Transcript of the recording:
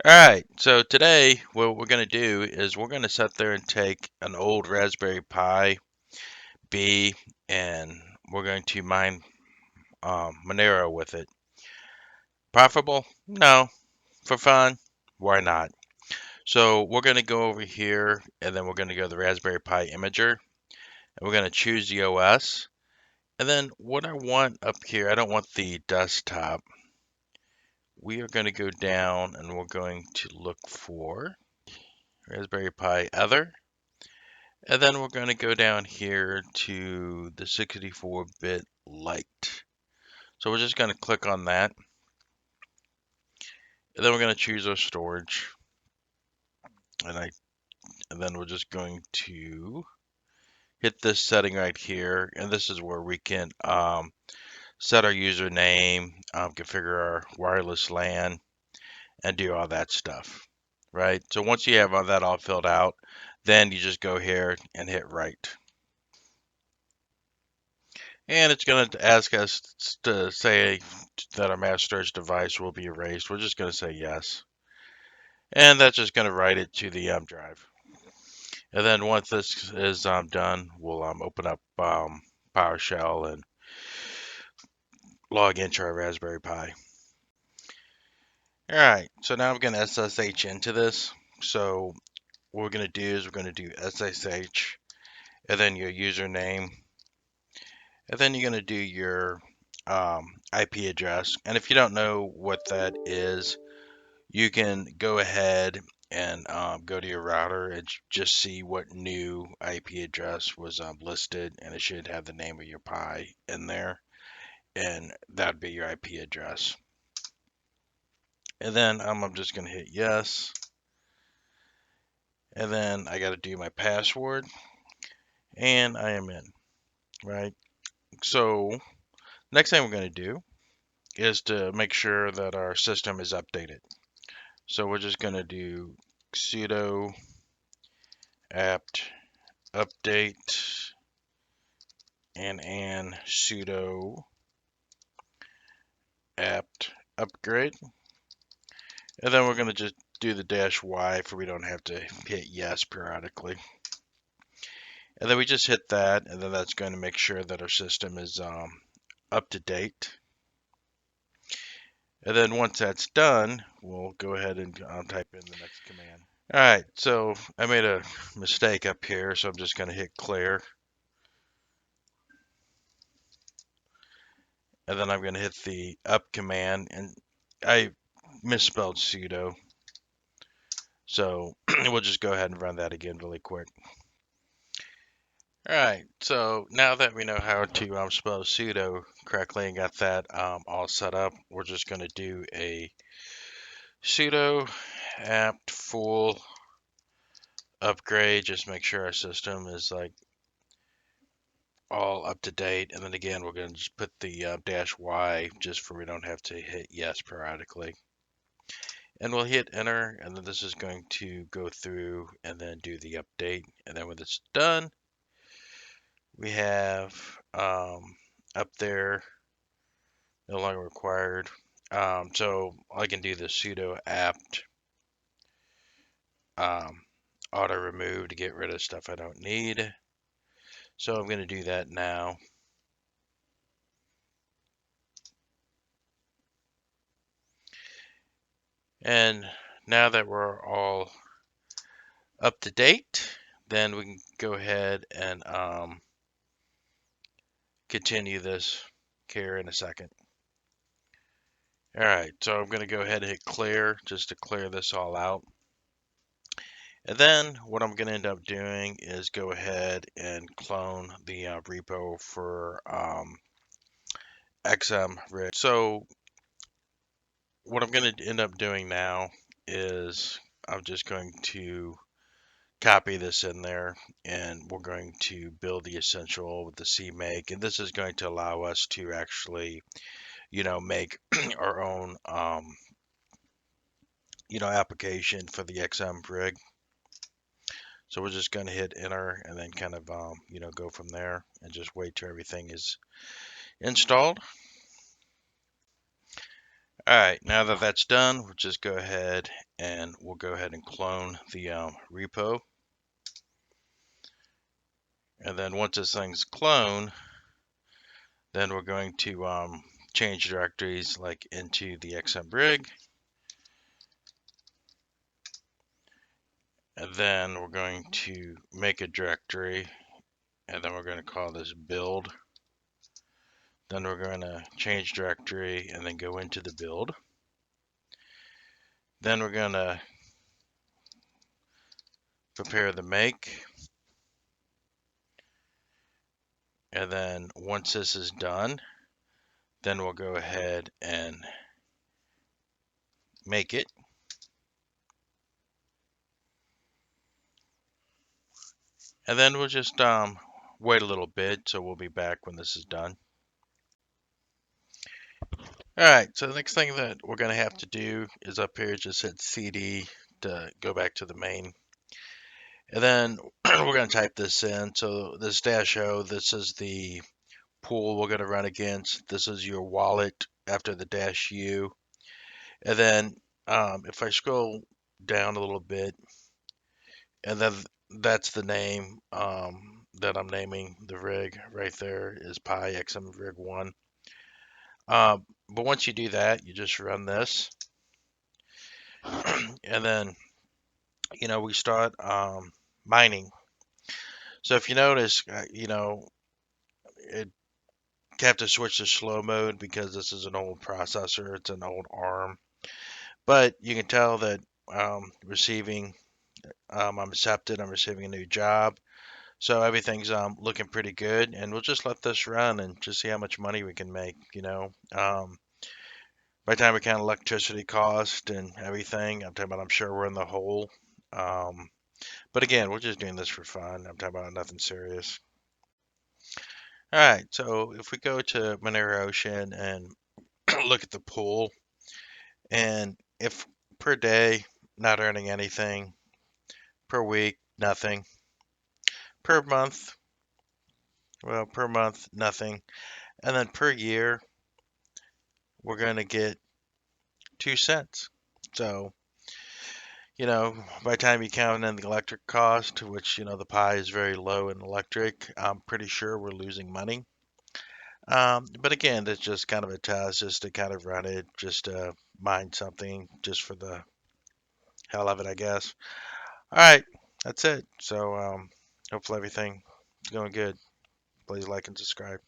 Alright, so today what we're going to do is we're going to sit there and take an old Raspberry Pi B and we're going to mine Monero with it. Profitable? No. For fun? Why not? So we're going to go over here and then we're going to go to the Raspberry Pi imager and we're going to choose the OS. And then what I want up here, I don't want the desktop. We are going to go down and we're going to look for Raspberry Pi Other. And then we're going to go down here to the 64-bit Lite. So we're just going to click on that. And then we're going to choose our storage. And then we're just going to hit this setting right here. And this is where we can set our username, configure our wireless LAN, and do all that stuff. Right? So once you have all that all filled out, then you just go here and hit write. And it's going to ask us to say that our mass storage device will be erased. We're just going to say yes. And that's just going to write it to the drive. And then once this is done, we'll open up PowerShell and log into our Raspberry Pi. All right, so now I'm going to SSH into this. So what we're going to do is we're going to do SSH and then your username. And then you're going to do your IP address. And if you don't know what that is, you can go ahead and go to your router and just see what new IP address was listed, and it should have the name of your Pi in there, and that'd be your IP address. And then I'm just going to hit yes, and then I got to do my password, and I am in, right? So next thing we're going to do is to make sure that our system is updated. So we're just going to do sudo apt update and sudo apt upgrade. And then we're going to just do the -y for we don't have to hit yes periodically. And then we just hit that, and then that's going to make sure that our system is up to date. And then once that's done, we'll go ahead and type in the next command. All right, so I made a mistake up here, so I'm just going to hit clear. And then I'm going to hit the up command, and I misspelled sudo. So we'll just go ahead and run that again really quick. All right, so now that we know how to spell sudo correctly and got that all set up, we're just going to do a sudo apt full upgrade. Just make sure our system is like all up to date. And then again, we're going to just put the -y just for we don't have to hit yes periodically. And we'll hit enter, and then this is going to go through and then do the update. And then when it's done, we have up there no longer required. So I can do the sudo apt auto remove to get rid of stuff I don't need. So I'm going to do that now. And now that we're all up to date, then we can go ahead and continue this here in a second. All right, so I'm going to go ahead and hit clear just to clear this all out. And then what I'm going to end up doing is go ahead and clone the repo for XMRig. So what I'm going to end up doing now is I'm just going to copy this in there, and we're going to build the essential with the CMake, and this is going to allow us to actually, make our own, application for the XMRig. So we're just going to hit enter and then kind of, go from there and just wait till everything is installed. All right, now that that's done, we'll just go ahead and clone the repo. And then once this thing's cloned, then we're going to change directories like into the XMRig. And then we're going to make a directory, and then we're going to call this build. Then we're going to change directory and then go into the build. Then we're going to prepare the make. And then once this is done, then we'll go ahead and make it. And then we'll just wait a little bit, so we'll be back when this is done. All right, so the next thing that we're going to have to do is up here, just hit CD to go back to the main. And then we're going to type this in. So this -o, this is the pool we're going to run against. This is your wallet after the -u. And then if I scroll down a little bit, and then that's the name that I'm naming the rig right there is Pi XMRig 1. But once you do that, you just run this. And then, we start mining. So if you notice, it have to switch to slow mode because this is an old processor. It's an old ARM. But you can tell that I'm accepted. I'm receiving a new job. So everything's looking pretty good. And we'll just let this run and just see how much money we can make, By the time we count electricity cost and everything, I'm sure we're in the hole. But again, we're just doing this for fun. I'm talking about nothing serious. All right, so if we go to MoneroOcean and look at the pool, and if per day, not earning anything, per week, nothing, per month, nothing, and then per year, we're going to get 2 cents. So, by the time you count in the electric cost, which, the Pi is very low in electric, I'm pretty sure we're losing money. But again, that's just kind of a test, just to kind of run it, just to mine something, just for the hell of it, I guess. All right, that's it. So hopefully everything is going good. Please like and subscribe.